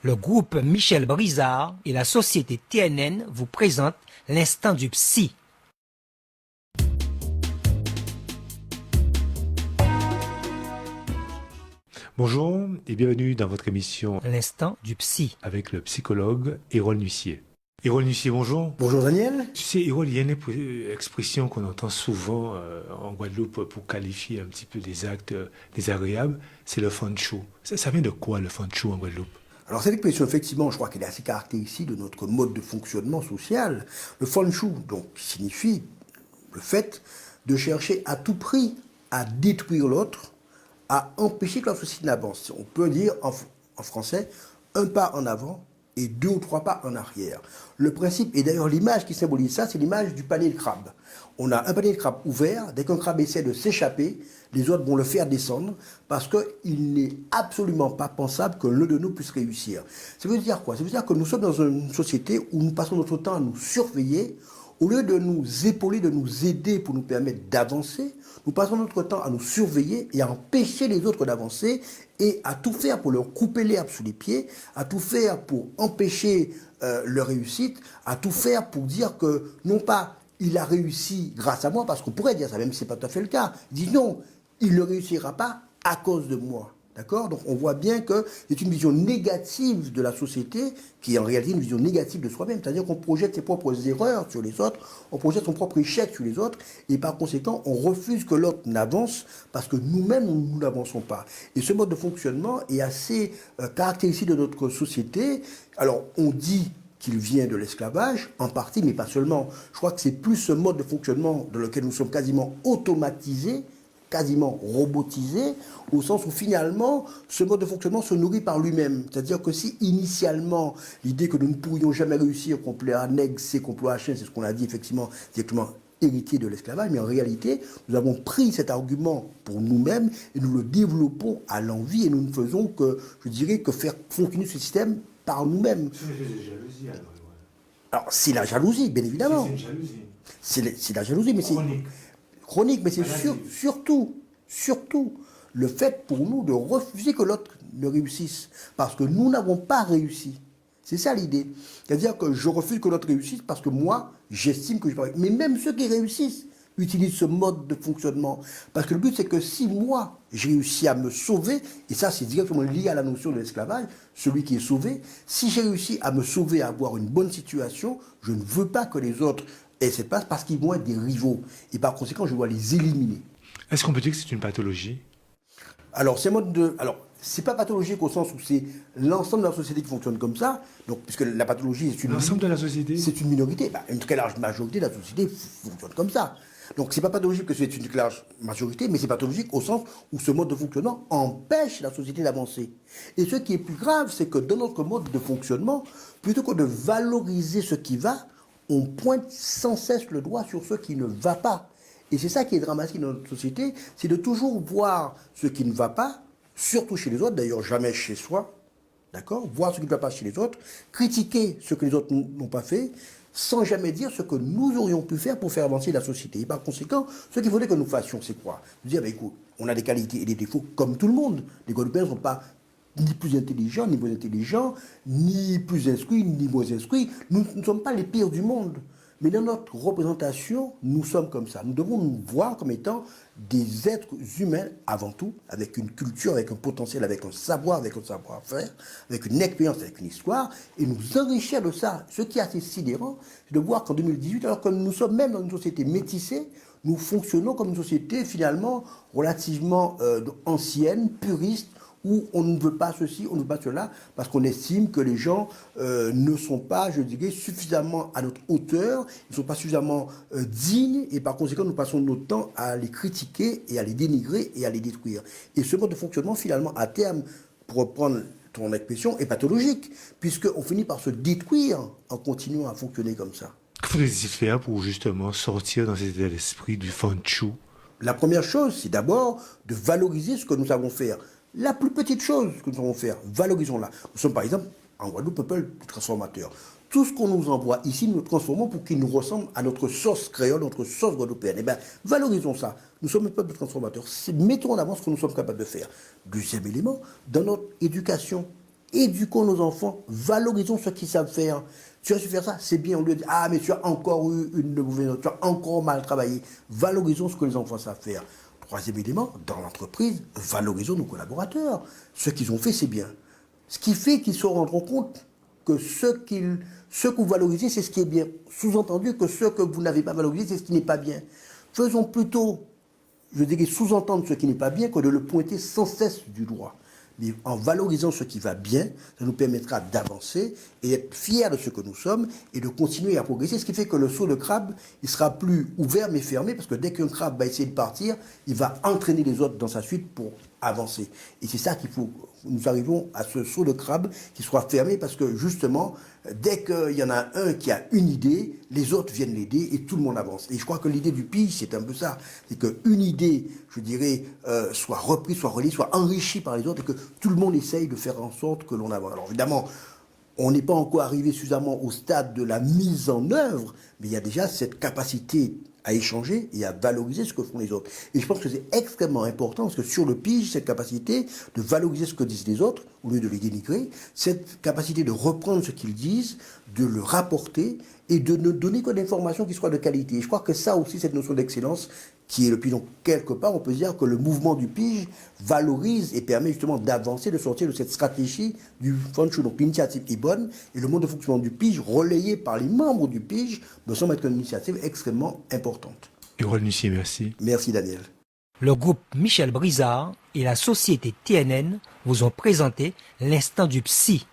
Le groupe Michel Brizard et la société TNN vous présentent l'instant du psy. Bonjour et bienvenue dans votre émission L'instant du psy. avec le psychologue Hérol Nussier. Hérol Nussier, bonjour. Bonjour Daniel. Tu sais, Hérol, il y a une expression qu'on entend souvent en Guadeloupe pour qualifier un petit peu des actes désagréables, c'est le fanchou. Ça vient de quoi le fanchou en Guadeloupe? Alors cette expression, effectivement, je crois qu'elle est assez caractéristique de notre mode de fonctionnement social. Le fanchou, donc, signifie le fait de chercher à tout prix à détruire l'autre, à empêcher que la société n'avance. On peut dire en français, un pas en avant et 2 ou 3 pas en arrière. Le principe, et d'ailleurs l'image qui symbolise ça, c'est l'image du panier de crabe. On a un panier de crabe ouvert, dès qu'un crabe essaie de s'échapper, les autres vont le faire descendre parce qu'il n'est absolument pas pensable que l'un de nous puisse réussir. Ça veut dire quoi? Ça veut dire que nous sommes dans une société où nous passons notre temps à nous surveiller. Au lieu de nous épauler, de nous aider pour nous permettre d'avancer, nous passons notre temps à nous surveiller et à empêcher les autres d'avancer et à tout faire pour leur couper l'herbe sous les pieds, à tout faire pour empêcher leur réussite, à tout faire pour dire que non pas il a réussi grâce à moi, parce qu'on pourrait dire ça, même si ce n'est pas tout à fait le cas. Il dit non, il ne réussira pas à cause de moi. D'accord? Donc on voit bien que c'est une vision négative de la société qui est en réalité une vision négative de soi-même. C'est-à-dire qu'on projette ses propres erreurs sur les autres, on projette son propre échec sur les autres, et par conséquent, on refuse que l'autre n'avance parce que nous-mêmes, nous n'avançons pas. Et ce mode de fonctionnement est assez caractéristique de notre société. Alors on dit qu'il vient de l'esclavage, en partie, mais pas seulement. Je crois que c'est plus ce mode de fonctionnement dans lequel nous sommes quasiment automatisés, quasiment robotisé, au sens où finalement, ce mode de fonctionnement se nourrit par lui-même. C'est-à-dire que si initialement, l'idée que nous ne pourrions jamais réussir, qu'on plaît à nègre, c'est qu'on plaît à chien, c'est ce qu'on a dit effectivement, directement héritier de l'esclavage, mais en réalité, nous avons pris cet argument pour nous-mêmes et nous le développons à l'envi et nous ne faisons que, je dirais, que faire fonctionner ce système par nous-mêmes. C'est jalousie alors. Alors, c'est la jalousie, bien évidemment. C'est une jalousie. C'est la jalousie, mais c'est chronique, mais c'est surtout le fait pour nous de refuser que l'autre ne réussisse. Parce que nous n'avons pas réussi. C'est ça l'idée. C'est-à-dire que je refuse que l'autre réussisse parce que moi, j'estime que je vais. Mais même ceux qui réussissent utilisent ce mode de fonctionnement. Parce que le but, c'est que si moi, j'ai réussi à me sauver, et ça, c'est directement lié à la notion de l'esclavage, celui qui est sauvé, si j'ai réussi à me sauver, à avoir une bonne situation, je ne veux pas que les autres aient cette place parce qu'ils vont être des rivaux. Et par conséquent, je dois les éliminer. Est-ce qu'on peut dire que c'est une pathologie? Alors, ces modes de. Alors, c'est pas pathologique au sens où c'est l'ensemble de la société qui fonctionne comme ça. Donc, puisque la pathologie, c'est une. L'ensemble de la société? C'est une minorité. Une très large majorité de la société fonctionne comme ça. Donc, c'est pas pathologique que c'est une très large majorité, mais c'est pathologique au sens où ce mode de fonctionnement empêche la société d'avancer. Et ce qui est plus grave, c'est que dans notre mode de fonctionnement, plutôt que de valoriser ce qui va, on pointe sans cesse le doigt sur ce qui ne va pas. Et c'est ça qui est dramatique dans notre société, c'est de toujours voir ce qui ne va pas, surtout chez les autres, d'ailleurs jamais chez soi, d'accord? Voir ce qui ne va pas chez les autres, critiquer ce que les autres n'ont pas fait, sans jamais dire ce que nous aurions pu faire pour faire avancer la société. Et par conséquent, ce qu'il faudrait que nous fassions, c'est quoi? Dire, écoute, on a des qualités et des défauts comme tout le monde. Les Guadeloupéens ne sont pas ni plus intelligents, ni moins intelligents, ni plus instruits, ni moins instruits. Nous ne sommes pas les pires du monde. Mais dans notre représentation, nous sommes comme ça. Nous devons nous voir comme étant des êtres humains avant tout, avec une culture, avec un potentiel, avec un savoir, avec un savoir-faire, avec une expérience, avec une histoire, et nous enrichir de ça. Ce qui est assez sidérant, c'est de voir qu'en 2018, alors que nous sommes même dans une société métissée, nous fonctionnons comme une société finalement relativement ancienne, puriste, où on ne veut pas ceci, on ne veut pas cela, parce qu'on estime que les gens ne sont pas, je dirais, suffisamment à notre hauteur, ils ne sont pas suffisamment dignes, et par conséquent, nous passons notre temps à les critiquer, et à les dénigrer, et à les détruire. Et ce mode de fonctionnement, finalement, à terme, pour reprendre ton expression, est pathologique, puisqu'on finit par se détruire en continuant à fonctionner comme ça. Que faudrait-il faire pour justement sortir dans cet état d'esprit du fanchou? La première chose, c'est d'abord de valoriser ce que nous savons faire. La plus petite chose que nous devons faire, valorisons-la. Nous sommes par exemple, en Guadeloupe, un peuple transformateur. Tout ce qu'on nous envoie ici, nous le transformons pour qu'il nous ressemble à notre sauce créole, notre sauce guadeloupéenne. Eh bien, valorisons ça. Nous sommes un peuple transformateur. Mettons en avant ce que nous sommes capables de faire. Deuxième élément, dans notre éducation. éduquons nos enfants, valorisons ce qu'ils savent faire. Tu as su faire ça, c'est bien. Au lieu de dire, ah, mais tu as encore eu une mauvaise note, tu as encore mal travaillé. Valorisons ce que les enfants savent faire. Troisième élément, dans l'entreprise, valorisons nos collaborateurs. Ce qu'ils ont fait, c'est bien. Ce qui fait qu'ils se rendront compte que ce que vous valorisez, c'est ce qui est bien. Sous-entendu que ce que vous n'avez pas valorisé, c'est ce qui n'est pas bien. Faisons plutôt, je dirais, sous-entendre ce qui n'est pas bien que de le pointer sans cesse du doigt. Mais en valorisant ce qui va bien, ça nous permettra d'avancer et d'être fiers de ce que nous sommes et de continuer à progresser. Ce qui fait que le saut de crabe, il sera plus ouvert mais fermé, parce que dès qu'un crabe va essayer de partir, il va entraîner les autres dans sa suite pour avancer. Et c'est ça qu'il faut. Nous arrivons à ce saut de crabe qui soit fermé, parce que justement, dès qu'il y en a un qui a une idée, les autres viennent l'aider et tout le monde avance. Et je crois que l'idée du pige, c'est un peu ça. C'est qu'une idée, je dirais, soit reprise, soit relayée, soit enrichie par les autres, et que tout le monde essaye de faire en sorte que l'on avance. Alors évidemment, on n'est pas encore arrivé suffisamment au stade de la mise en œuvre, mais il y a déjà cette capacité à échanger et à valoriser ce que font les autres. Et je pense que c'est extrêmement important, parce que sur le pige, cette capacité de valoriser ce que disent les autres, au lieu de les dénigrer, cette capacité de reprendre ce qu'ils disent, de le rapporter et de ne donner que d'informations qui soient de qualité. Et je crois que ça aussi, cette notion d'excellence, qui est le pige. Donc, quelque part, on peut dire que le mouvement du pige valorise et permet justement d'avancer, de sortir de cette stratégie du Fanchou. Donc, l'initiative est bonne, et le mode de fonctionnement du pige, relayé par les membres du pige, me semble être une initiative extrêmement importante. Erol Nussier, merci. Merci, Daniel. Le groupe Michel Brizard et la société TNN vous ont présenté l'instant du psy.